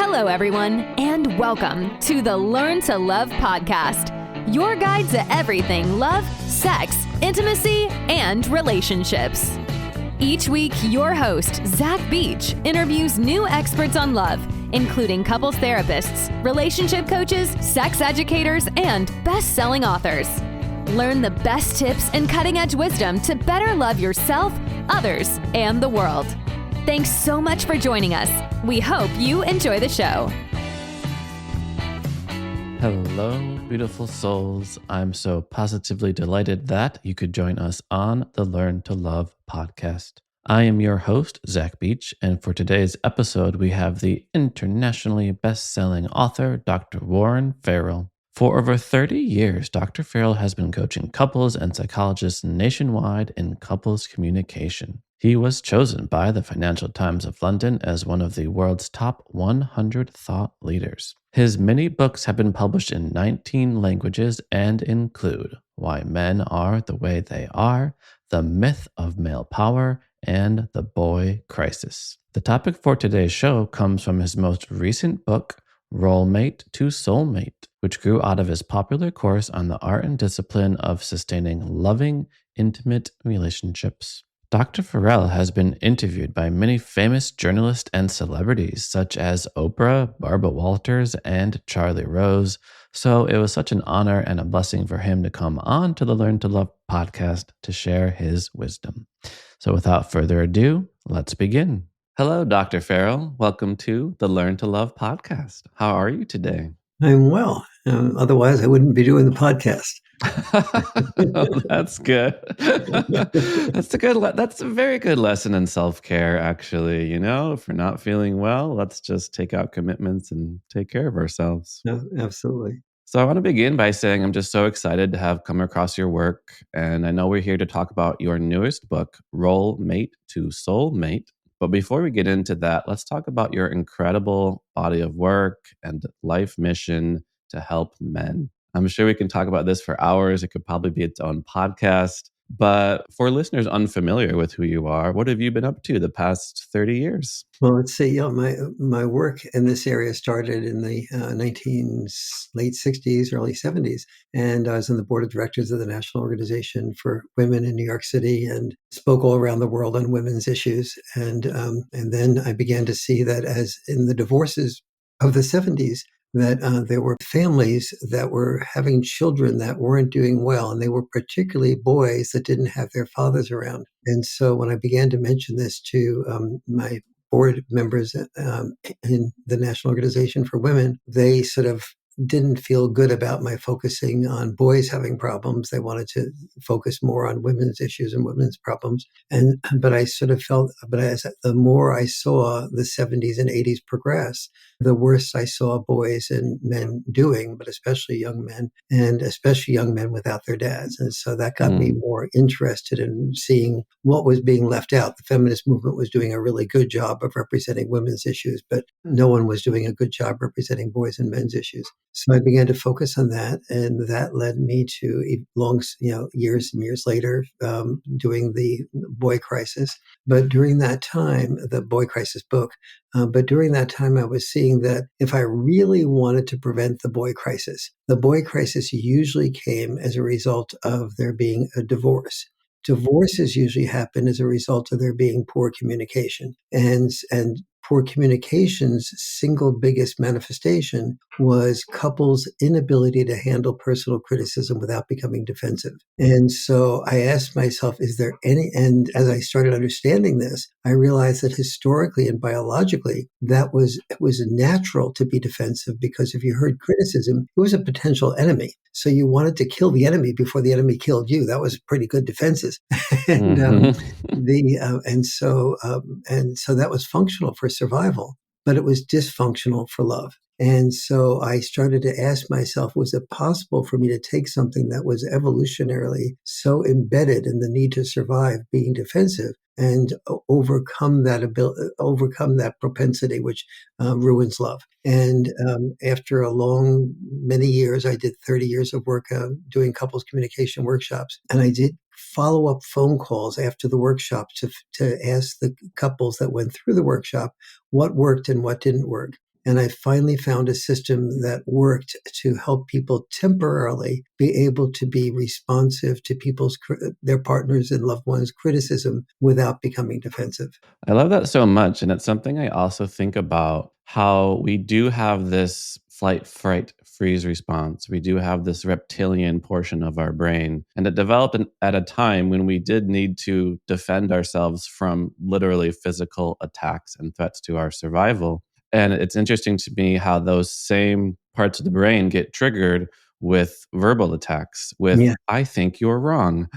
Hello, everyone, and welcome to the Learn to Love podcast, your guide to everything love, sex, intimacy, and relationships. Each week, your host, Zach Beach, interviews new experts on love, including couples therapists, relationship coaches, sex educators, and best-selling authors. Learn the best tips and cutting-edge wisdom to better love yourself, others, and the world. Thanks so much for joining us. We hope you enjoy the show. Hello, beautiful souls. I'm so positively delighted that you could join us on the Learn to Love podcast. I am your host, Zach Beach, and for today's episode, we have the internationally best-selling author, Dr. Warren Farrell. For over 30 years, Dr. Farrell has been coaching couples and psychologists nationwide in couples communication. He was chosen by the Financial Times of London as one of the world's top 100 thought leaders. His many books have been published in 19 languages and include Why Men Are the Way They Are, The Myth of Male Power, and The Boy Crisis. The topic for today's show comes from his most recent book, Rolemates to Soulmate, which grew out of his popular course on the art and discipline of sustaining loving, intimate relationships. Dr. Farrell has been interviewed by many famous journalists and celebrities such as Oprah, Barbara Walters, and Charlie Rose, so it was such an honor and a blessing for him to come on to the Learn to Love podcast to share his wisdom. So without further ado, let's begin. Hello, Dr. Farrell. Welcome to the Learn to Love podcast. How are you today? I'm well. Otherwise, I wouldn't be doing the podcast. That's good. That's a very good lesson in self-care, actually. You know, if we're not feeling well, let's just take out commitments and take care of ourselves. No, absolutely. So I want to begin by saying I'm just so excited to have come across your work. And I know we're here to talk about your newest book, Rolemates to Soulmate. But before we get into that, let's talk about your incredible body of work and life mission to help men. I'm sure we can talk about this for hours. It could probably be its own podcast. But for listeners unfamiliar with who you are, what have you been up to the past 30 years? Well, let's see. My work in this area started in the late 60s, early 70s. And I was on the board of directors of the National Organization for Women in New York City and spoke all around the world on women's issues. And then I began to see that as in the divorces of the 70s, that there were families that were having children that weren't doing well, and they were particularly boys that didn't have their fathers around. And so when I began to mention this to my board members in the National Organization for Women, they sort of didn't feel good about my focusing on boys having problems. They wanted to focus more on women's issues and women's problems. But I sort of felt, the more I saw the 70s and 80s progress, the worse I saw boys and men doing, but especially young men, and especially young men without their dads. And so that got me more interested in seeing what was being left out. The feminist movement was doing a really good job of representing women's issues, but no one was doing a good job representing boys and men's issues. So I began to focus on that, and that led me to years and years later doing the Boy Crisis. But during that time, the Boy Crisis book, but during that time, I was seeing that if I really wanted to prevent the boy crisis usually came as a result of there being a divorce. Divorces usually happen as a result of there being poor communication. And poor communication's single biggest manifestation was couples' inability to handle personal criticism without becoming defensive. And so I asked myself, and as I started understanding this, I realized that historically and biologically, it was natural to be defensive, because if you heard criticism, it was a potential enemy. So you wanted to kill the enemy before the enemy killed you. That was pretty good defenses. And so that was functional for survival, but it was dysfunctional for love. And so I started to ask myself, was it possible for me to take something that was evolutionarily so embedded in the need to survive, being defensive, and overcome that propensity which ruins love? And after many years, I did 30 years of work doing couples communication workshops, and I did follow-up phone calls after the workshop to ask the couples that went through the workshop what worked and what didn't work. And I finally found a system that worked to help people temporarily be able to be responsive to their partners and loved ones' criticism without becoming defensive. I love that so much. And it's something I also think about how we do have this flight, fright, freeze response. We do have this reptilian portion of our brain. And it developed at a time when we did need to defend ourselves from literally physical attacks and threats to our survival. And it's interesting to me how those same parts of the brain get triggered with verbal attacks, with, Yeah. I think you're wrong.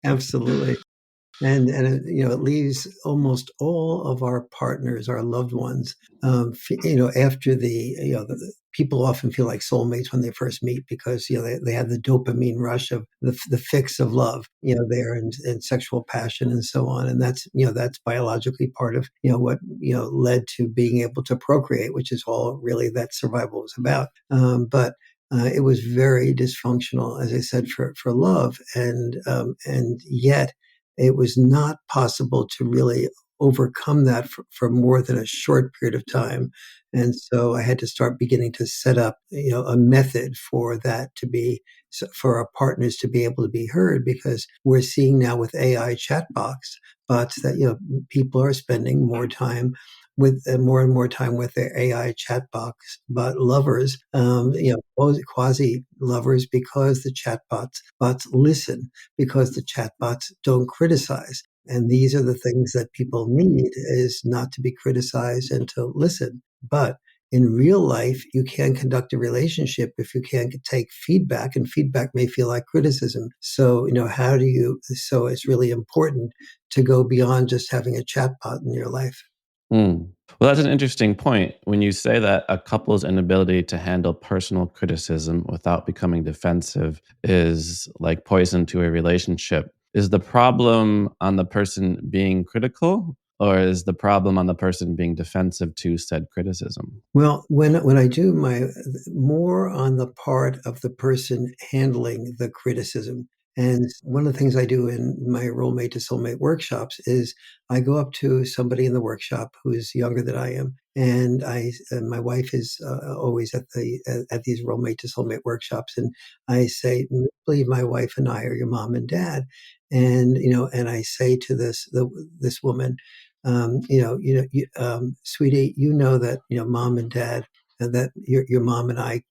Absolutely. And it leaves almost all of our partners, our loved ones, after the people often feel like soulmates when they first meet because, they have the dopamine rush of the fix of love, there and sexual passion and so on. And that's biologically part of, what, led to being able to procreate, which is all really that survival is about. But it was very dysfunctional, as I said, for love. And yet, it was not possible to really overcome that for more than a short period of time. And so I had to start beginning to set up, a method for that for our partners to be able to be heard, because we're seeing now with AI bots that, people are spending more time with more and more time with their AI but lovers, quasi lovers, because the bots listen, because the chatbots don't criticize. And these are the things that people need, is not to be criticized and to listen. But in real life, you can't conduct a relationship if you can't take feedback, and feedback may feel like criticism. So, so it's really important to go beyond just having a chatbot in your life. Mm. Well, that's an interesting point. When you say that a couple's inability to handle personal criticism without becoming defensive is like poison to a relationship, is the problem on the person being critical, or is the problem on the person being defensive to said criticism? Well, when I do my more on the part of the person handling the criticism, and one of the things I do in my Rolemates to Soulmate workshops is I go up to somebody in the workshop who's younger than I am, and my wife is always at these Rolemates to Soulmate workshops, and I say, "I believe my wife and I are your mom and dad," and I say to this woman, sweetie, that, mom and dad, and that your mom and I,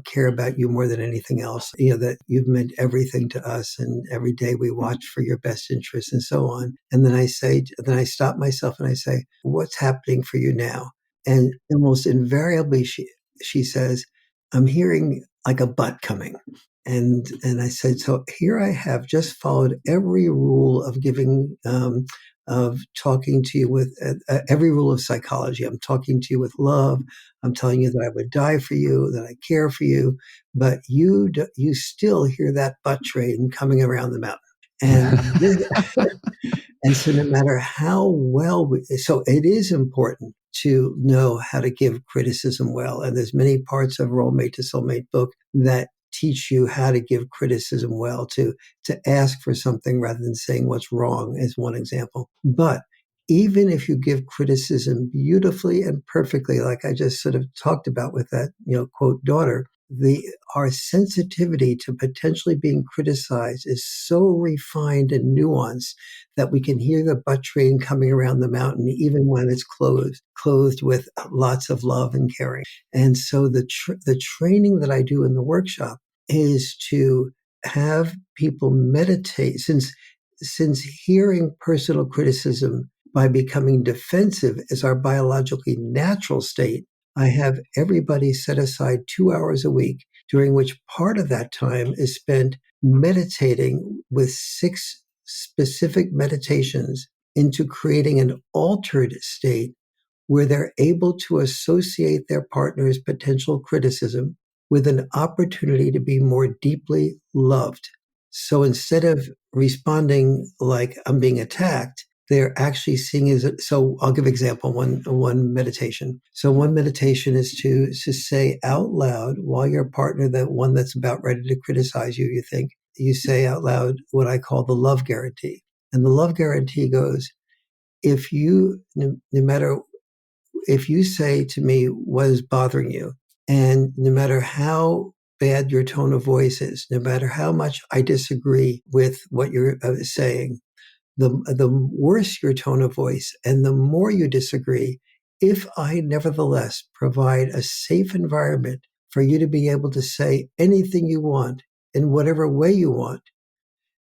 care about you more than anything else, that you've meant everything to us. And every day we watch for your best interests and so on. And then then I stop myself and I say, what's happening for you now? And almost invariably, she says, I'm hearing like a butt coming. And I said, so here I have just followed every rule of giving, of talking to you with every rule of psychology. I'm talking to you with love. I'm telling you that I would die for you, that I care for you, but you still hear that butt train coming around the mountain. And and so no matter how so it is important to know how to give criticism well. And there's many parts of Rolemates to Soulmate book that teach you how to give criticism well, to ask for something rather than saying what's wrong, as one example. But even if you give criticism beautifully and perfectly, like I just sort of talked about with that, quote, daughter, our sensitivity to potentially being criticized is so refined and nuanced that we can hear the butt train coming around the mountain, even when it's clothed with lots of love and caring. And so the training that I do in the workshop is to have people meditate, since hearing personal criticism by becoming defensive is our biologically natural state. I have everybody set aside 2 hours a week, during which part of that time is spent meditating with 6 specific meditations into creating an altered state where they're able to associate their partner's potential criticism with an opportunity to be more deeply loved. So instead of responding like I'm being attacked, they're actually seeing is. So I'll give example, one meditation. So one meditation is to say out loud, while your partner, the one that's about ready to criticize you, you say out loud what I call the love guarantee. And the love guarantee goes, if you, no matter if you say to me what is bothering you, and no matter how bad your tone of voice is, no matter how much I disagree with what you're saying, the worse your tone of voice and the more you disagree, if I nevertheless provide a safe environment for you to be able to say anything you want in whatever way you want,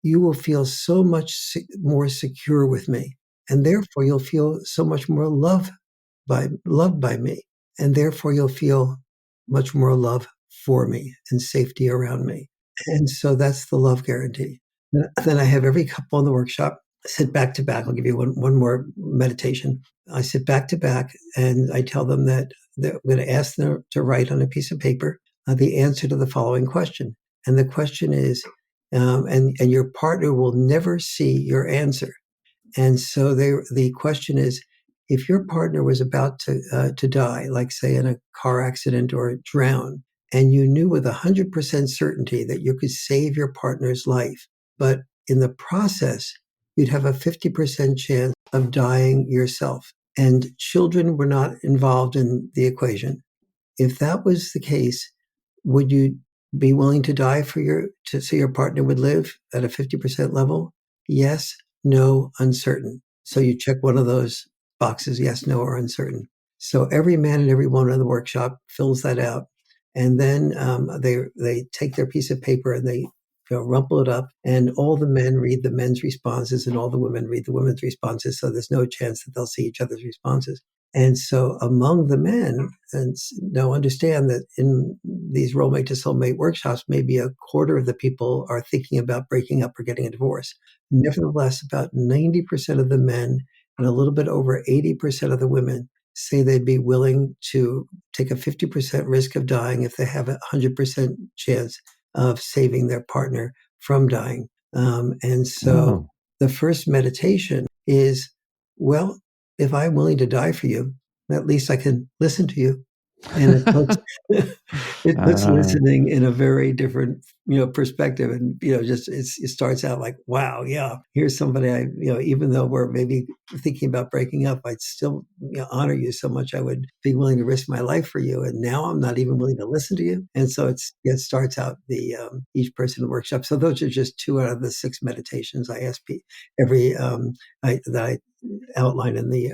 you will feel so much more secure with me. And therefore, you'll feel so much more loved by me. And therefore, you'll feel much more love for me and safety around me. And so that's the love guarantee. Then I have every couple in the workshop sit back to back. I'll give you one more meditation. I sit back to back and I tell them that I'm going to ask them to write on a piece of paper the answer to the following question. And the question is, and your partner will never see your answer. And so the question is, if your partner was about to die, like say in a car accident or drown, and you knew with 100% certainty that you could save your partner's life, but in the process, you'd have a 50% chance of dying yourself, and children were not involved in the equation. If that was the case, would you be willing to die so your partner would live at a 50% level? Yes, no, uncertain. So you check one of those boxes, yes, no, or uncertain. So every man and every woman in the workshop fills that out. And then they take their piece of paper and they rumple it up, and all the men read the men's responses and all the women read the women's responses. So there's no chance that they'll see each other's responses. And so among the men, and now understand that in these Rolemates to Soulmate workshops, maybe a quarter of the people are thinking about breaking up or getting a divorce. Nevertheless, about 90% of the men and a little bit over 80% of the women say they'd be willing to take a 50% risk of dying if they have a 100% chance of saving their partner from dying. And so the first meditation is, well, if I'm willing to die for you, at least I can listen to you. And it puts listening in a very different, perspective. And, just it starts out like, wow, yeah, here's somebody even though we're maybe thinking about breaking up, I'd still honor you so much. I would be willing to risk my life for you. And now I'm not even willing to listen to you. And so it starts out the each person in the workshop. So those are just 2 out of the 6 meditations I ask every that I outline in the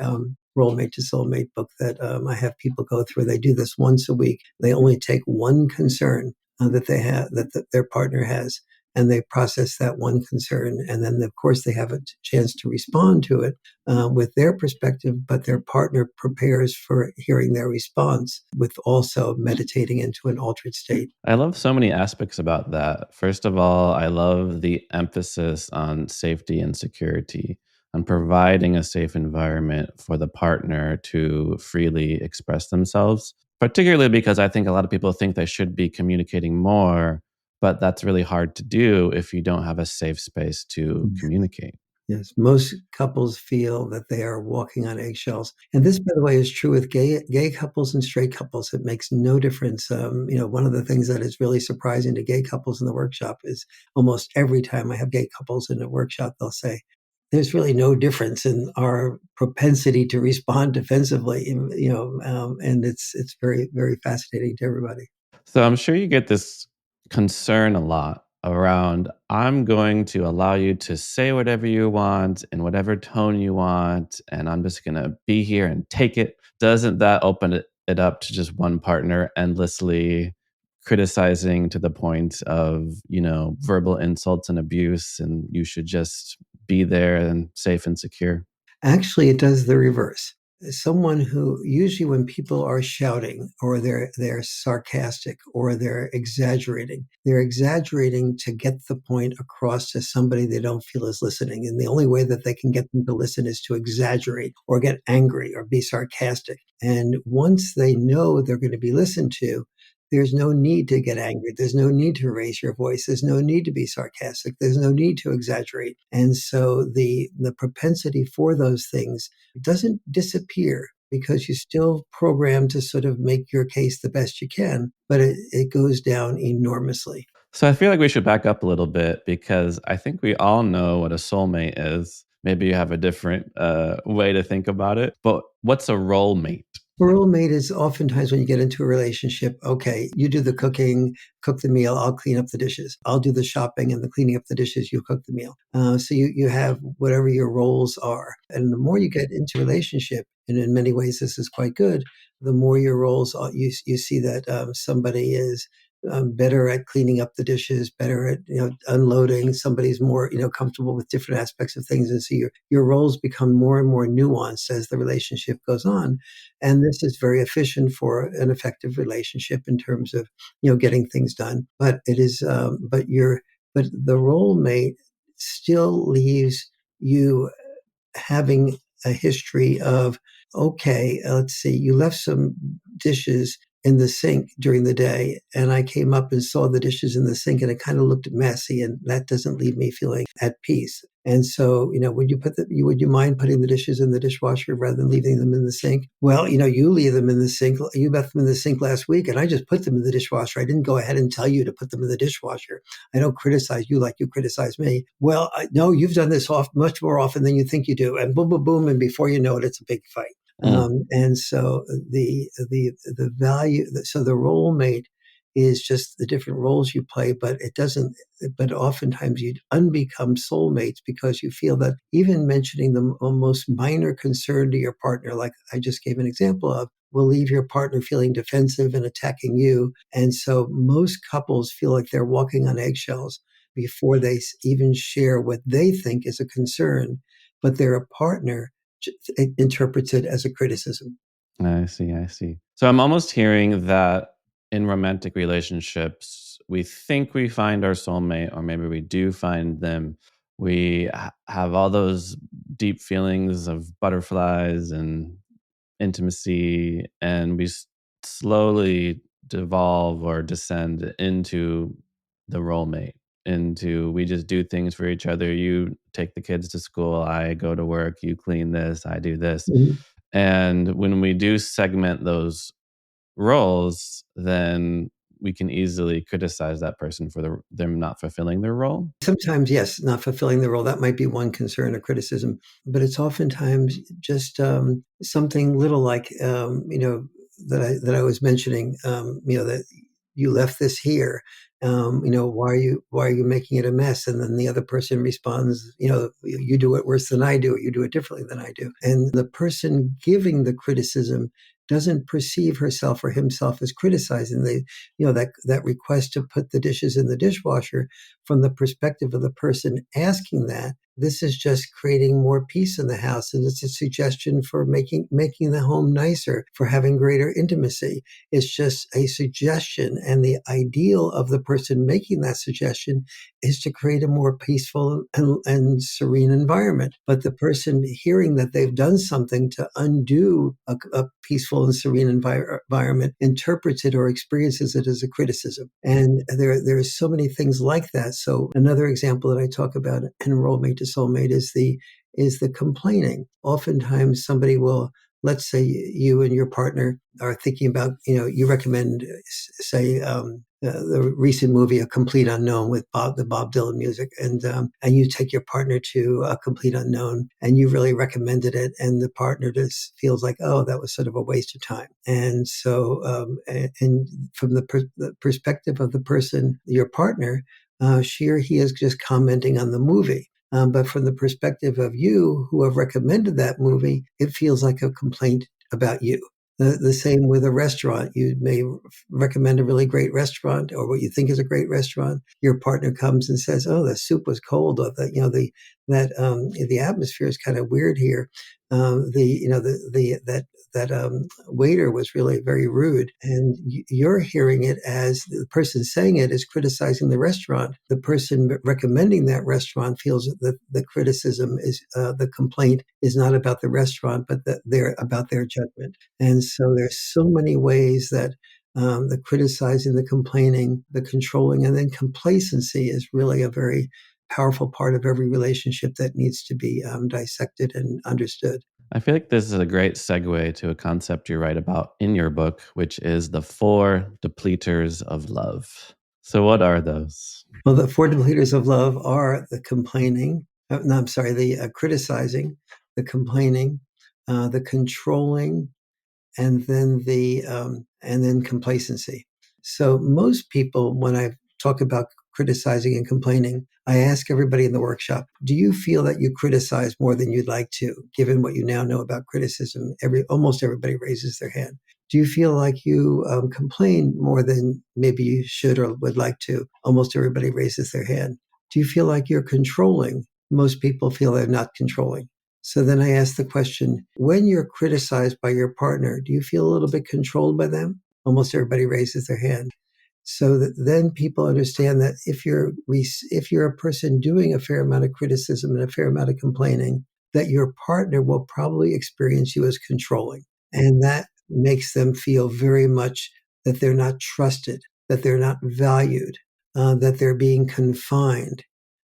Rolemates to Soulmate book that I have people go through. They do this once a week. They only take one concern that they have, that their partner has, and they process that one concern. And then, of course, they have a chance to respond to it with their perspective, but their partner prepares for hearing their response with also meditating into an altered state. I love so many aspects about that. First of all, I love the emphasis on safety and security, on providing a safe environment for the partner to freely express themselves, particularly because I think a lot of people think they should be communicating more, but that's really hard to do if you don't have a safe space to communicate. Yes, most couples feel that they are walking on eggshells. And this, by the way, is true with gay couples and straight couples. It makes no difference. One of the things that is really surprising to gay couples in the workshop is almost every time I have gay couples in a workshop, they'll say, there's really no difference in our propensity to respond defensively, and it's very, very fascinating to everybody. So I'm sure you get this concern a lot around, I'm going to allow you to say whatever you want in whatever tone you want, and I'm just going to be here and take it. Doesn't that open it up to just one partner endlessly criticizing to the point of, verbal insults and abuse, and you should just be there and safe and secure? Actually, it does the reverse. Someone who usually when people are shouting or they're sarcastic or they're exaggerating to get the point across to somebody they don't feel is listening. And the only way that they can get them to listen is to exaggerate or get angry or be sarcastic. And once they know they're going to be listened to, there's no need to get angry. There's no need to raise your voice. There's no need to be sarcastic. There's no need to exaggerate. And so the propensity for those things doesn't disappear because you're still programmed to sort of make your case the best you can, but it goes down enormously. So I feel like we should back up a little bit because I think we all know what a soulmate is. Maybe you have a different way to think about it, but what's a role mate? A roommate is oftentimes when you get into a relationship, okay, you do the cooking, cook the meal, I'll clean up the dishes. I'll do the shopping and the cleaning up the dishes, you cook the meal. So you have whatever your roles are. And the more you get into a relationship, and in many ways this is quite good, the more your roles are, you see that somebody is better at cleaning up the dishes, better at unloading. Somebody's more comfortable with different aspects of things, and so your roles become more and more nuanced as the relationship goes on. And this is very efficient for an effective relationship in terms of getting things done. But it is but the role mate still leaves you having a history of, okay, let's see, you left some dishes in the sink during the day, and I came up and saw the dishes in the sink, and it kind of looked messy, and that doesn't leave me feeling at peace. And so, would you mind putting the dishes in the dishwasher rather than leaving them in the sink? Well, you leave them in the sink. You left them in the sink last week, and I just put them in the dishwasher. I didn't go ahead and tell you to put them in the dishwasher. I don't criticize you like you criticize me. Well, no, you've done this much more often than you think you do, and boom, boom, boom, and before you know it, it's a big fight. And so the value, so the role mate is just the different roles you play, but it doesn't, but oftentimes you unbecome soulmates because you feel that even mentioning the most minor concern to your partner, like I just gave an example of, will leave your partner feeling defensive and attacking you. And so most couples feel like they're walking on eggshells before they even share what they think is a concern, but their partner interprets it as a criticism. I see. I see. So I'm almost hearing that in romantic relationships, we think we find our soulmate, or maybe we do find them. We have all those deep feelings of butterflies and intimacy, and we slowly devolve or descend into the role mate. Into we just do things for each other. You take the kids to school, I go to work, you clean this, I do this. Mhm. And when we do segment those roles, then we can easily criticize that person for them not fulfilling their role. Sometimes, yes, not fulfilling the role. That might be one concern or criticism, but it's oftentimes just something little like, that I was mentioning, that you left this here. Why are you making it a mess? And then the other person responds, you do it worse than I do, or you do it differently than I do. And the person giving the criticism doesn't perceive herself or himself as criticizing that request to put the dishes in the dishwasher. From the perspective of the person asking that, this is just creating more peace in the house, and it's a suggestion for making the home nicer, for having greater intimacy. It's just a suggestion, and the ideal of the person making that suggestion is to create a more peaceful and serene environment. But the person hearing that they've done something to undo a peaceful and serene environment interprets it or experiences it as a criticism. And there are so many things like that. So another example that I talk about in Rolemates to Soulmate is the complaining. Oftentimes somebody will, let's say you and your partner are thinking about, you recommend, say, the recent movie, A Complete Unknown, with the Bob Dylan music. And you take your partner to A Complete Unknown, and you really recommended it. And the partner just feels like, oh, that was sort of a waste of time. And so, and from the perspective of the person, your partner, she or he is just commenting on the movie. But from the perspective of you who have recommended that movie, it feels like a complaint about you. The same with a restaurant. You may recommend a really great restaurant, or what you think is a great restaurant. Your partner comes and says, "Oh, the soup was cold," or the atmosphere is kind of weird here. That waiter was really very rude, and you're hearing it as the person saying it is criticizing the restaurant. The person recommending that restaurant feels that the criticism is the complaint is not about the restaurant, but that they're about their judgment. And so there's so many ways that the criticizing, the complaining, the controlling, and then complacency is really a very powerful part of every relationship that needs to be dissected and understood. I feel like this is a great segue to a concept you write about in your book, which is the 4 depleters of love. So, what are those? Well, the 4 depleters of love are the complaining, no, I'm sorry, the criticizing, the complaining, the controlling, and then complacency. So most people, when I talk about criticizing and complaining, I ask everybody in the workshop, do you feel that you criticize more than you'd like to, given what you now know about criticism? Almost everybody raises their hand. Do you feel like you complain more than maybe you should or would like to? Almost everybody raises their hand. Do you feel like you're controlling? Most people feel they're not controlling. So then I ask the question, when you're criticized by your partner, do you feel a little bit controlled by them? Almost everybody raises their hand. So that then people understand that if you're a person doing a fair amount of criticism and a fair amount of complaining, that your partner will probably experience you as controlling. And that makes them feel very much that they're not trusted, that they're not valued, that they're being confined.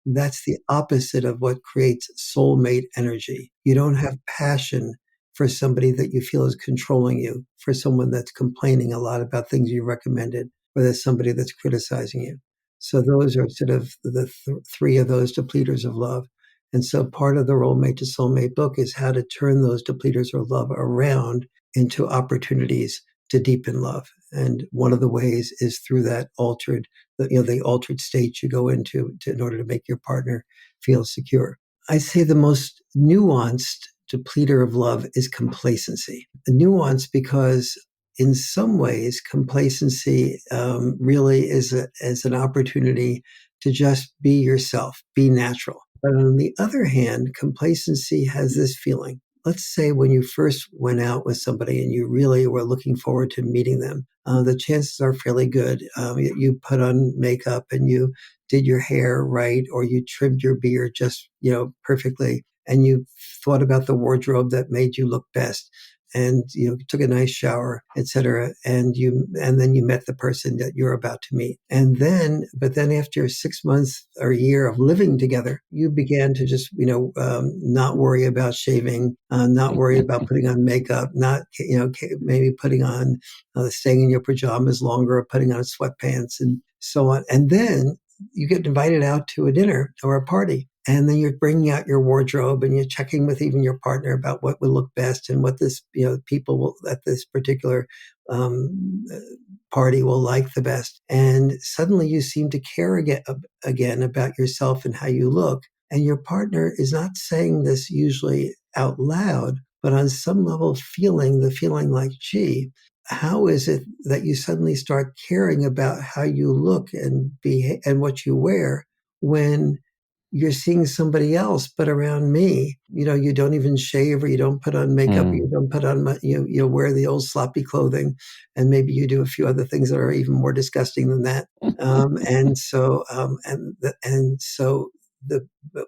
That's the opposite of what creates soulmate energy. You don't have passion for somebody that you feel is controlling you, for someone that's complaining a lot about things you recommended, or there's somebody that's criticizing you. So those are sort of the three of those depleters of love. And so part of the Rolemate to Soulmate book is how to turn those depleters of love around into opportunities to deepen love. And one of the ways is through that the altered state you go into in order to make your partner feel secure. I say the most nuanced depleter of love is complacency. Nuanced because in some ways, complacency really is an opportunity to just be yourself, be natural. But on the other hand, complacency has this feeling. Let's say when you first went out with somebody and you really were looking forward to meeting them, the chances are fairly good. You put on makeup and you did your hair right, or you trimmed your beard just, perfectly, and you thought about the wardrobe that made you look best, and took a nice shower, etc. And then you met the person that you're about to meet. But then after 6 months or a year of living together, you began to just not worry about shaving, not worry about putting on makeup, not maybe putting on staying in your pajamas longer, or putting on sweatpants and so on. And then you get invited out to a dinner or a party. And then you're bringing out your wardrobe and you're checking with even your partner about what will look best and what people will, at this particular party will like the best. And suddenly you seem to care again about yourself and how you look. And your partner is not saying this usually out loud, but on some level feeling like, gee, how is it that you suddenly start caring about how you look and what you wear when you're seeing somebody else, but around me, you don't even shave, or you don't put on makeup, or you don't put on, you wear the old sloppy clothing, and maybe you do a few other things that are even more disgusting than that.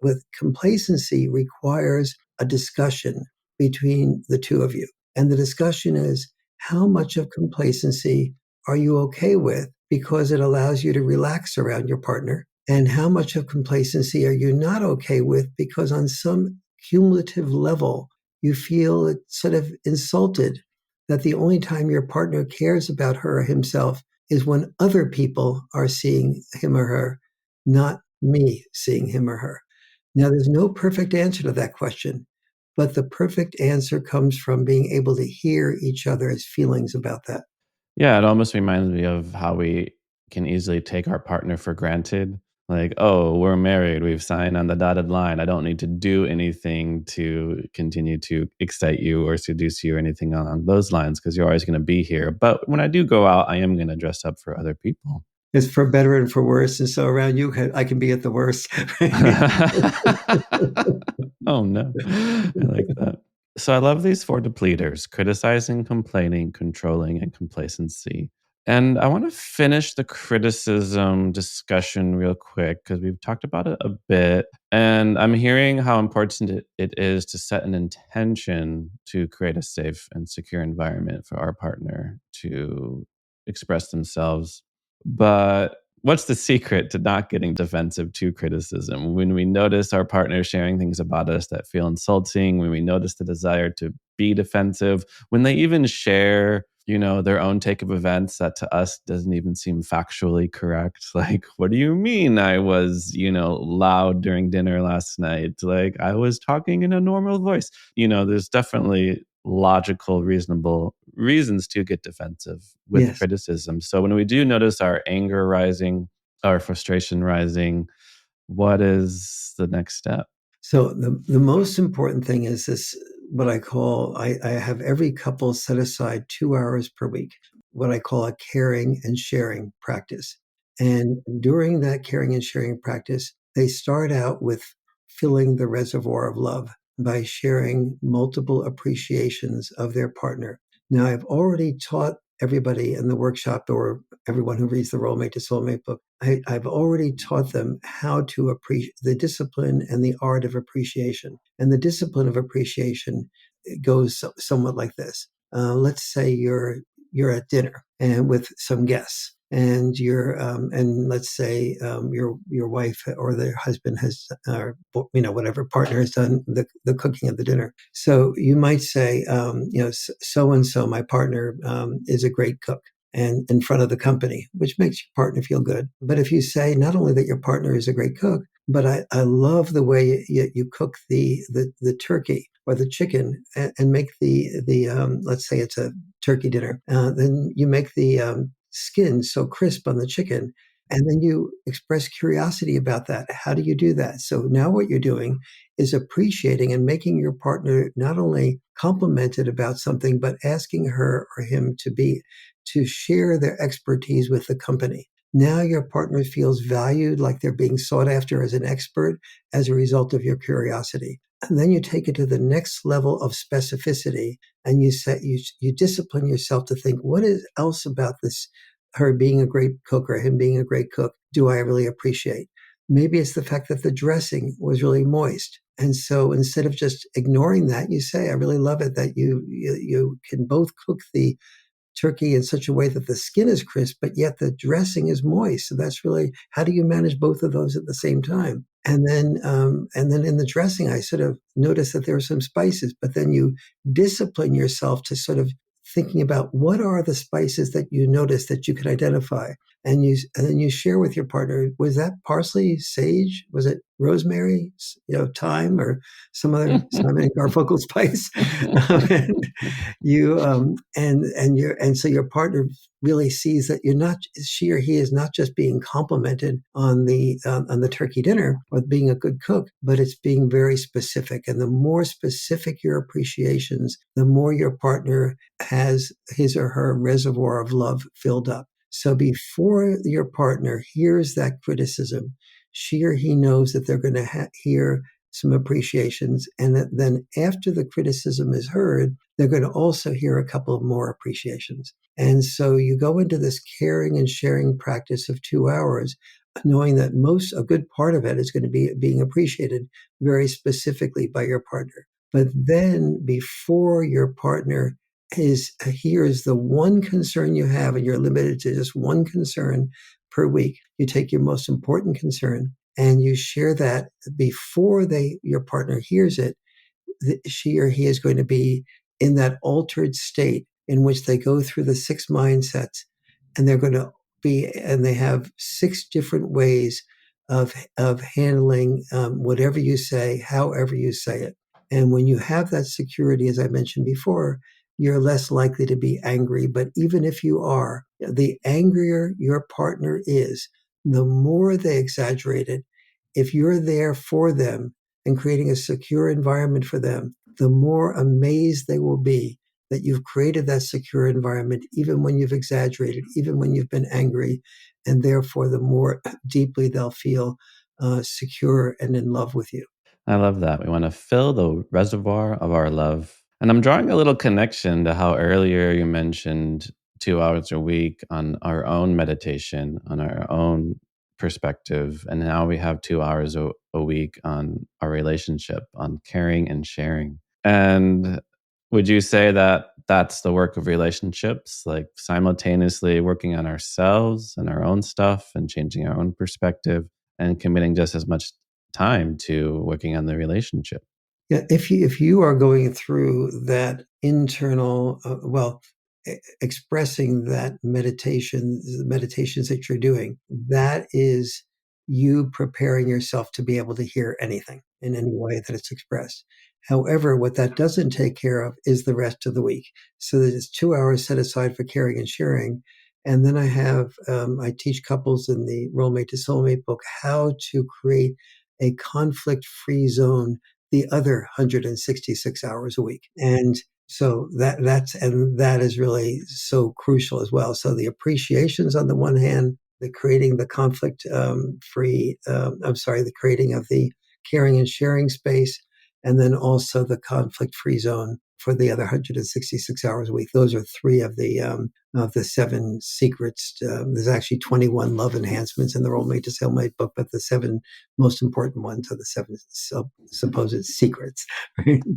With complacency requires a discussion between the two of you. And the discussion is, how much of complacency are you okay with? Because it allows you to relax around your partner. And how much of complacency are you not okay with? Because on some cumulative level, you feel sort of insulted that the only time your partner cares about her or himself is when other people are seeing him or her, not me seeing him or her. Now, there's no perfect answer to that question, but the perfect answer comes from being able to hear each other's feelings about that. Yeah, it almost reminds me of how we can easily take our partner for granted. Like, oh, we're married, we've signed on the dotted line. I don't need to do anything to continue to excite you or seduce you or anything on those lines, because you're always going to be here. But when I do go out, I am going to dress up for other people. It's for better and for worse. And so around you, I can be at the worst. Oh, no. I like that. So I love these 4 depleters: criticizing, complaining, controlling, and complacency. And I want to finish the criticism discussion real quick, because we've talked about it a bit. And I'm hearing how important it is to set an intention to create a safe and secure environment for our partner to express themselves. But what's the secret to not getting defensive to criticism? When we notice our partner sharing things about us that feel insulting, when we notice the desire to be defensive, when they even share their own take of events that to us doesn't even seem factually correct. Like, what do you mean I was, loud during dinner last night? Like, I was talking in a normal voice. There's definitely logical, reasonable reasons to get defensive with Yes. criticism. So when we do notice our anger rising, our frustration rising, what is the next step? So the most important thing is this, what I call, I have every couple set aside 2 hours per week, what I call a caring and sharing practice. And during that caring and sharing practice, they start out with filling the reservoir of love by sharing multiple appreciations of their partner. Now, I've already taught everybody in the workshop, or everyone who reads the Rolemates to Soulmate book, I've already taught them how to appreciate the discipline and the art of appreciation. And the discipline of appreciation goes somewhat like this. Let's say you're at dinner and with some guests, and and let's say your wife or their husband has, whatever partner has done the cooking of the dinner. So you might say, so and so, my partner, is a great cook, and in front of the company, which makes your partner feel good. But if you say not only that your partner is a great cook, but I love the way you cook the turkey or the chicken, and make let's say it's a turkey dinner, then you make the skin so crisp on the chicken, and then you express curiosity about that. How do you do that? So now what you're doing is appreciating and making your partner not only complimented about something, but asking her or him to share their expertise with the company. Now your partner feels valued, like they're being sought after as an expert as a result of your curiosity. And then you take it to the next level of specificity, and you discipline yourself to think, what is else about this, her being a great cook or him being a great cook, do I really appreciate? Maybe it's the fact that the dressing was really moist. And so instead of just ignoring that, you say, I really love it that you can both cook the turkey in such a way that the skin is crisp, but yet the dressing is moist. So that's really, how do you manage both of those at the same time? And then in the dressing, I sort of noticed that there were some spices, but then you discipline yourself to sort of thinking about what are the spices that you notice that you can identify, and then you share with your partner. Was that parsley, sage? Was it rosemary? Thyme, or some other Simon and Garfunkel spice? and you and so your partner really sees that she or he is not just being complimented on the turkey dinner or being a good cook, but it's being very specific. And the more specific your appreciations, the more your partner has his or her reservoir of love filled up. So before your partner hears that criticism, she or he knows that they're going to hear some appreciations, and that then after the criticism is heard, they're going to also hear a couple of more appreciations. And so you go into this caring and sharing practice of 2 hours, knowing that a good part of it is going to be being appreciated very specifically by your partner. But then before your partner here's the one concern you have, and you're limited to just one concern per week, you take your most important concern and you share that before your partner hears it. She or he is going to be in that altered state in which they go through the 6 mindsets, and they have 6 different ways of handling whatever you say, however you say it. And when you have that security, as I mentioned before, you're less likely to be angry. But even if you are, the angrier your partner is, the more they exaggerate it. If you're there for them and creating a secure environment for them, the more amazed they will be that you've created that secure environment, even when you've exaggerated, even when you've been angry. And therefore, the more deeply they'll feel secure and in love with you. I love that. We want to fill the reservoir of our love. And I'm drawing a little connection to how earlier you mentioned 2 hours a week on our own meditation, on our own perspective. And now we have 2 hours a week on our relationship, on caring and sharing. And would you say that that's the work of relationships, like simultaneously working on ourselves and our own stuff and changing our own perspective and committing just as much time to working on the relationship? Yeah, if you are going through that internal, expressing that the meditations that you're doing, that is you preparing yourself to be able to hear anything in any way that it's expressed. However, what that doesn't take care of is the rest of the week. So there's 2 hours set aside for caring and sharing. And then I teach couples in the Rolemates to Soulmate book how to create a conflict-free zone the other 166 hours a week. And so that is really so crucial as well. So the appreciations on the one hand, the creating the the creating of the caring and sharing space, and then also the conflict-free zone for the other 166 hours a week. Those are three of the seven secrets. There's actually 21 love enhancements in the Rolemates to Soulmate book, but the seven most important ones are the seven supposed secrets.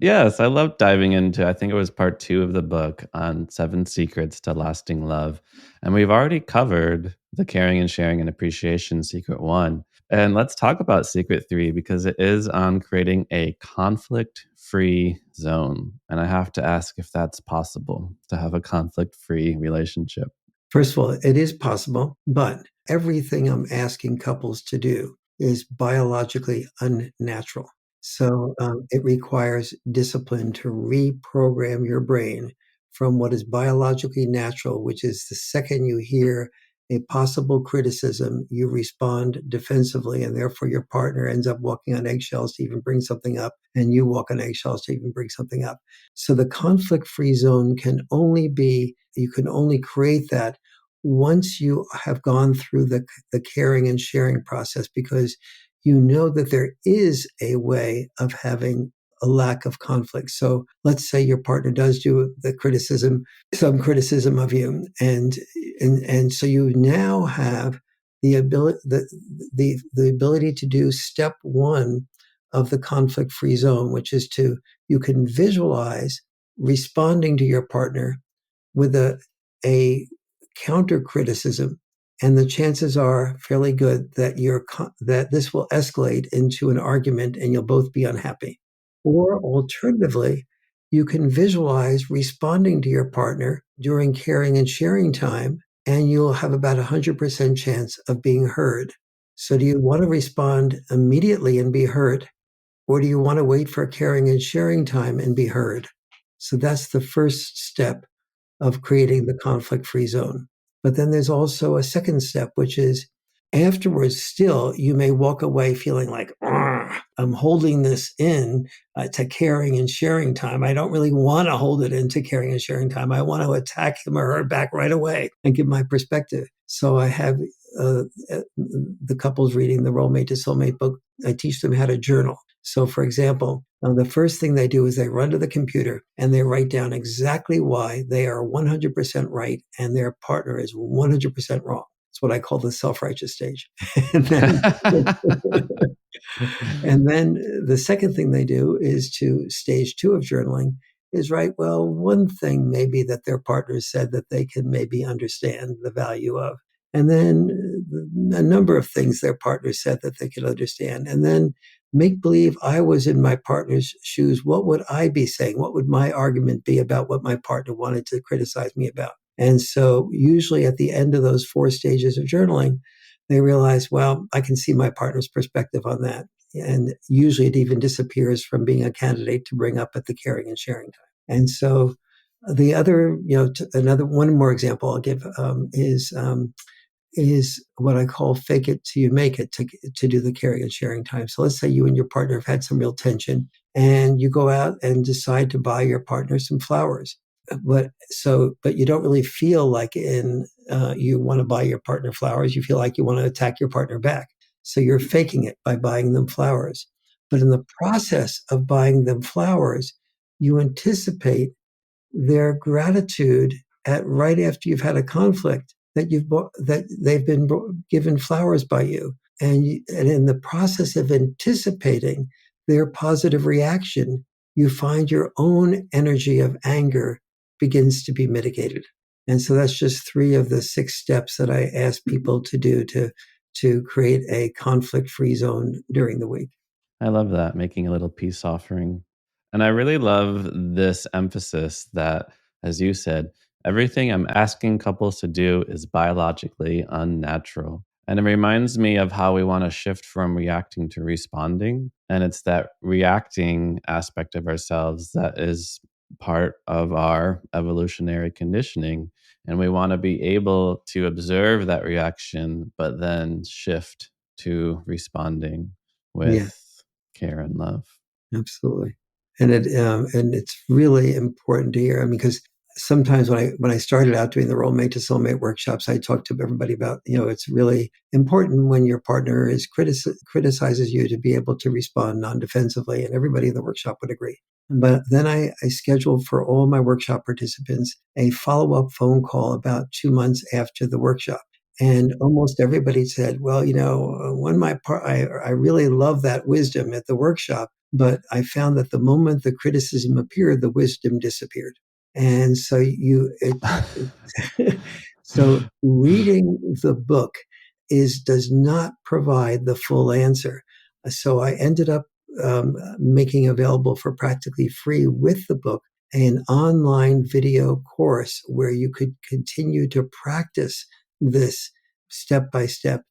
Yes, I love diving into, I think it was part 2 of the book on 7 secrets to lasting love. And we've already covered the caring and sharing and appreciation secret 1. And let's talk about secret 3 because it is on creating a conflict-free zone. And I have to ask if that's possible to have a conflict-free relationship. First of all, it is possible, but everything I'm asking couples to do is biologically unnatural. So it requires discipline to reprogram your brain from what is biologically natural, which is the second you hear a possible criticism, you respond defensively, and therefore your partner ends up walking on eggshells to even bring something up, and you walk on eggshells to even bring something up. So the conflict-free zone you can only create that once you have gone through the caring and sharing process, because you know that there is a way of having a lack of conflict. So let's say your partner does do some criticism of you, and so you now have the ability to do step 1 of the conflict-free zone, which is you can visualize responding to your partner with a counter criticism, and the chances are fairly good that that this will escalate into an argument and you'll both be unhappy. Or alternatively, you can visualize responding to your partner during caring and sharing time, and you'll have about 100% chance of being heard. So do you want to respond immediately and be heard? Or do you want to wait for caring and sharing time and be heard? So that's the first step of creating the conflict-free zone. But then there's also a second step, which is afterwards, still, you may walk away feeling like, I'm holding this in to caring and sharing time. I don't really want to hold it into caring and sharing time. I want to attack him or her back right away and give my perspective. So I have the couples reading the Rolemates to Soulmate book. I teach them how to journal. So, for example, the first thing they do is they run to the computer and they write down exactly why they are 100% right and their partner is 100% wrong. It's what I call the self-righteous stage. and, then, and then the second thing they do is to stage 2 of journaling is write, well, one thing maybe that their partner said that they can maybe understand the value of. And then a number of things their partner said that they could understand. And then make believe I was in my partner's shoes. What would I be saying? What would my argument be about what my partner wanted to criticize me about? And so usually at the end of those 4 stages of journaling, they realize, well, I can see my partner's perspective on that. And usually it even disappears from being a candidate to bring up at the caring and sharing time. And so the other, one more example I'll give is what I call fake it till you make it to do the caring and sharing time. So let's say you and your partner have had some real tension and you go out and decide to buy your partner some flowers. But you don't really feel like you want to buy your partner flowers. You feel like you want to attack your partner back. So you're faking it by buying them flowers. But in the process of buying them flowers, you anticipate their gratitude right after you've had a conflict that they've been given flowers by you. And in the process of anticipating their positive reaction, you find your own energy of anger begins to be mitigated. And so that's just 3 of the 6 steps that I ask people to do to create a conflict-free zone during the week. I love that, making a little peace offering. And I really love this emphasis that, as you said, everything I'm asking couples to do is biologically unnatural. And it reminds me of how we want to shift from reacting to responding. And it's that reacting aspect of ourselves that is part of our evolutionary conditioning. And we want to be able to observe that reaction, but then shift to responding Yeah, with care and love. absolutely. And it's really important to hear. I mean, because sometimes when I started out doing the Rolemates to Soulmate workshops, I talked to everybody about, it's really important when your partner criticizes you to be able to respond non-defensively, and everybody in the workshop would agree. But then I scheduled for all my workshop participants a follow-up phone call about 2 months after the workshop. And almost everybody said, well, when I really love that wisdom at the workshop, but I found that the moment the criticism appeared, the wisdom disappeared. And so so reading the book does not provide the full answer. So I ended up making available for practically free with the book an online video course where you could continue to practice this step by step,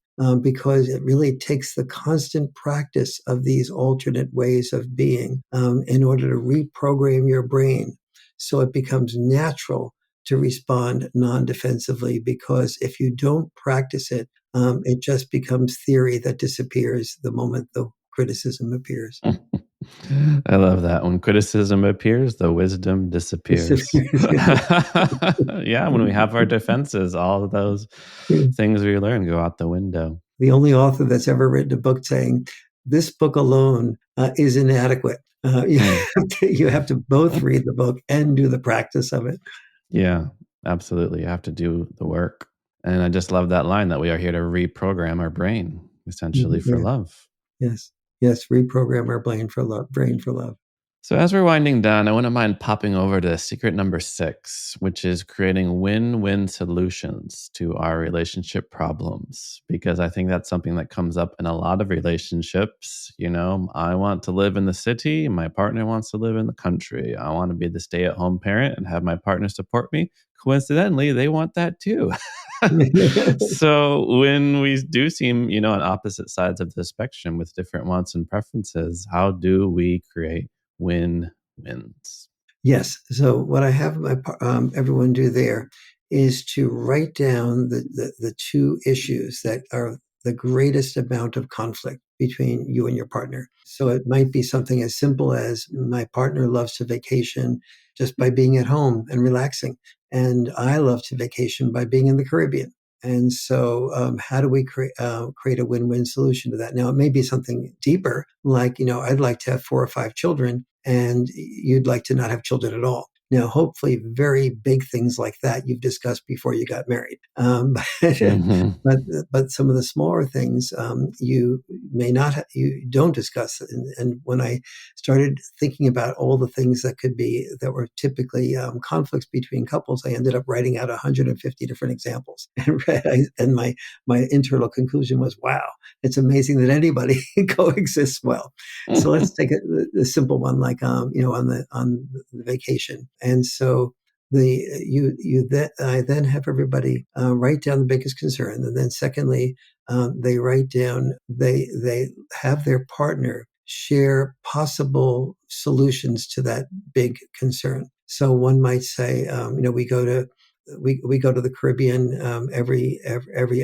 because it really takes the constant practice of these alternate ways of being, in order to reprogram your brain so it becomes natural to respond non-defensively. Because if you don't practice it, it just becomes theory that disappears the moment the criticism appears. I love that. When criticism appears, the wisdom disappears. Yeah, when we have our defenses, all of those things we learn go out the window. The only author that's ever written a book saying, this book alone is inadequate. You have to both read the book and do the practice of it. Yeah, absolutely. You have to do the work. And I just love that line that we are here to reprogram our brain, essentially, for Yeah. love. Yes. Yes. Reprogram our brain for love. Brain for love. So as we're winding down, I wouldn't mind popping over to secret number 6, which is creating win-win solutions to our relationship problems, because I think that's something that comes up in a lot of relationships. I want to live in the city, my partner wants to live in the country. I want to be the stay-at-home parent and have my partner support me. Coincidentally, they want that too. So when we do seem, on opposite sides of the spectrum with different wants and preferences, how do we create win-wins? Yes. So what I have everyone do there is to write down the two issues that are the greatest amount of conflict between you and your partner. So it might be something as simple as, my partner loves to vacation just by being at home and relaxing, and I love to vacation by being in the Caribbean. And so, how do we create a win-win solution to that? Now, it may be something deeper, like, I'd like to have 4 or 5 children, and you'd like to not have children at all. Now, hopefully, very big things like that you've discussed before you got married. Mhm. But some of the smaller things, you may not, you don't discuss. And when I started thinking about all the things that were typically conflicts between couples, I ended up writing out 150 different examples. And my internal conclusion was, wow, it's amazing that anybody coexists well. So let's take the simple one, like, on the vacation. And so I then have everybody write down the biggest concern, and then secondly, they have their partner share possible solutions to that big concern. So one might say, we go to the Caribbean every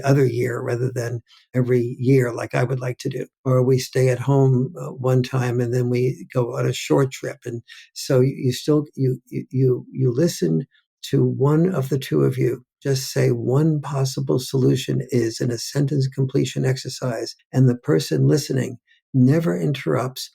other year rather than every year, like I would like to do, or we stay at home one time and then we go on a short trip. And so you listen to one of the two of you just say one possible solution is in a sentence completion exercise, and the person listening never interrupts,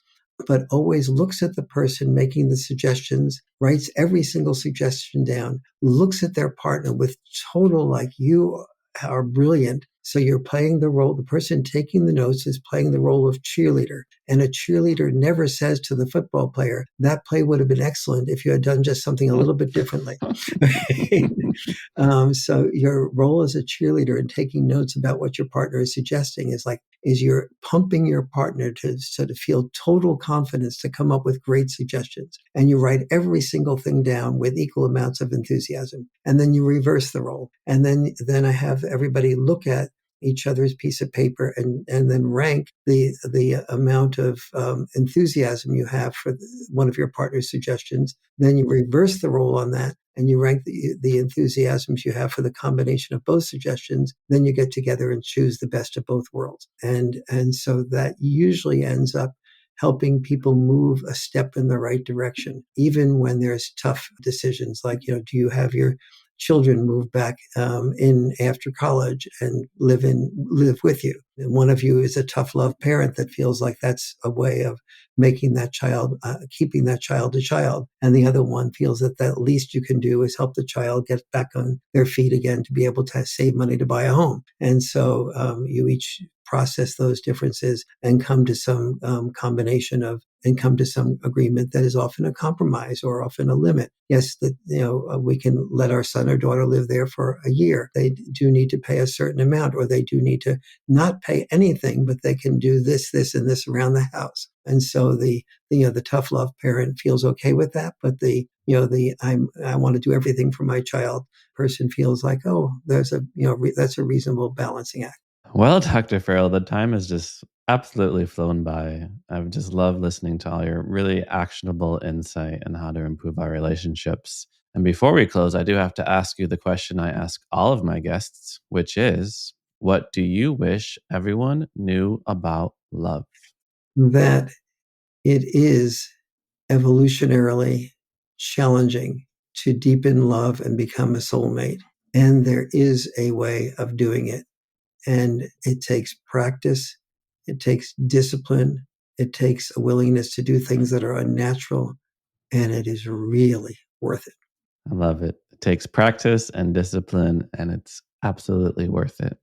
but always looks at the person making the suggestions, writes every single suggestion down, looks at their partner with total, like, you are brilliant. So you're playing the role, the person taking the notes is playing the role of cheerleader. And a cheerleader never says to the football player, that play would have been excellent if you had done just something a little bit differently. So your role as a cheerleader and taking notes about what your partner is suggesting is you're pumping your partner to sort of feel total confidence to come up with great suggestions. And you write every single thing down with equal amounts of enthusiasm. And then you reverse the role. And then I have everybody look at each other's piece of paper and then rank the amount of enthusiasm you have for one of your partner's suggestions. Then you reverse the role on that and you rank the enthusiasms you have for the combination of both suggestions. Then you get together and choose the best of both worlds. And so that usually ends up helping people move a step in the right direction, even when there's tough decisions like, do you have your children move back in after college and live with you? And one of you is a tough love parent that feels like that's a way of making that child, keeping that child a child. And the other one feels that the least you can do is help the child get back on their feet again to be able to save money to buy a home. And so you each process those differences and come to some combination of, and come to some agreement that is often a compromise or often a limit. Yes, we can let our son or daughter live there for a year. They do need to pay a certain amount, or they do need to not pay anything, but they can do this, and this around the house. And so the tough love parent feels okay with that, but I want to do everything for my child person feels like, that's a reasonable balancing act. Well, Dr. Farrell, the time has just absolutely flown by. I've just loved listening to all your really actionable insight on how to improve our relationships. And before we close, I do have to ask you the question I ask all of my guests, which is, what do you wish everyone knew about love? That it is evolutionarily challenging to deepen love and become a soulmate. And there is a way of doing it. And it takes practice, it takes discipline, it takes a willingness to do things that are unnatural, and it is really worth it. I love it. It takes practice and discipline, and it's absolutely worth it.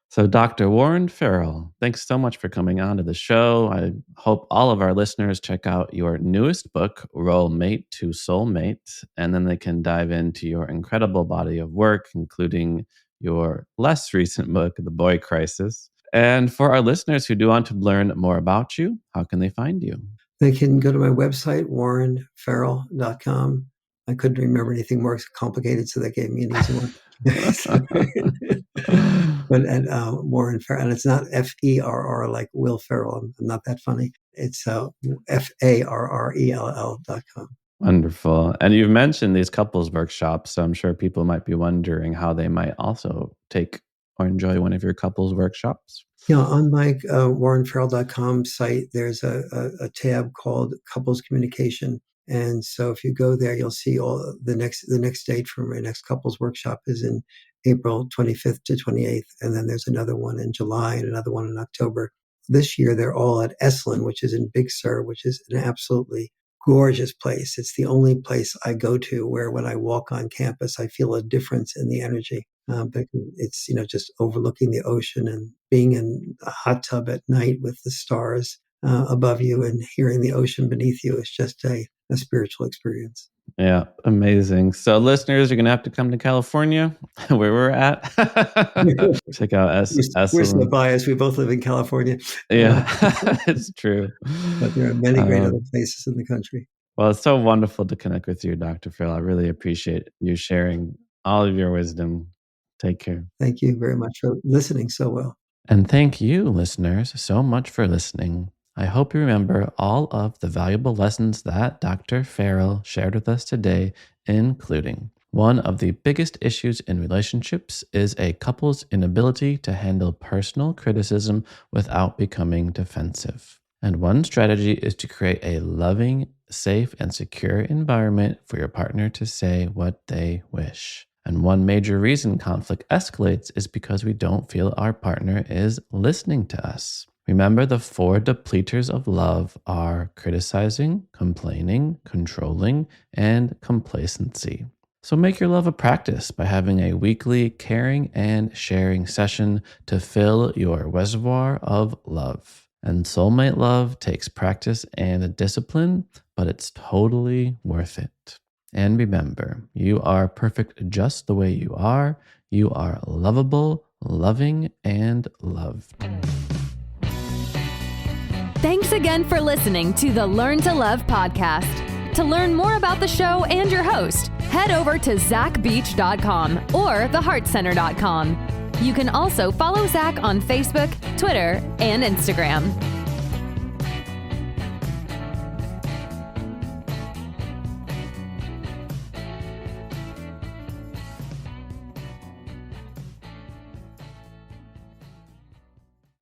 So, Dr. Warren Farrell, thanks so much for coming on to the show. I hope all of our listeners check out your newest book, Rolemates to Soulmates, and then they can dive into your incredible body of work, including your less recent book, The Boy Crisis. And for our listeners who do want to learn more about you, how can they find you? They can go to my website, warrenfarrell.com. I couldn't remember anything more complicated, so that gave me an easy one. But at Warren Farrell, and it's not Ferrell like Will Ferrell. I'm not that funny. It's Farrell.com. Wonderful. And you've mentioned these couples workshops, so I'm sure people might be wondering how they might also take or enjoy one of your couples workshops. On my warrenfarrell.com site, there's a tab called Couples Communication. And so if you go there, you'll see all the next date for my next couples workshop is in April 25th to 28th. And then there's another one in July and another one in October. This year, they're all at Esalen, which is in Big Sur, which is an absolutely gorgeous place. It's the only place I go to where when I walk on campus, I feel a difference in the energy. But it's, just overlooking the ocean and being in a hot tub at night with the stars above you and hearing the ocean beneath you is just a spiritual experience. Yeah, amazing. So listeners, you're going to have to come to California, where we're at. Check out Esalen. We're so biased. We both live in California. Yeah, it's true. But there are many great other places in the country. Well, it's so wonderful to connect with you, Dr. Phil. I really appreciate you sharing all of your wisdom. Take care. Thank you very much for listening so well. And thank you, listeners, so much for listening. I hope you remember all of the valuable lessons that Dr. Farrell shared with us today, including one of the biggest issues in relationships is a couple's inability to handle personal criticism without becoming defensive. And one strategy is to create a loving, safe, and secure environment for your partner to say what they wish. And one major reason conflict escalates is because we don't feel our partner is listening to us. Remember, the 4 depleters of love are criticizing, complaining, controlling, and complacency. So make your love a practice by having a weekly caring and sharing session to fill your reservoir of love. And soulmate love takes practice and discipline, but it's totally worth it. And remember, you are perfect just the way you are. You are lovable, loving, and loved. Thanks again for listening to the Learn to Love podcast. To learn more about the show and your host, head over to zachbeach.com or theheartcenter.com. You can also follow Zach on Facebook, Twitter, and Instagram.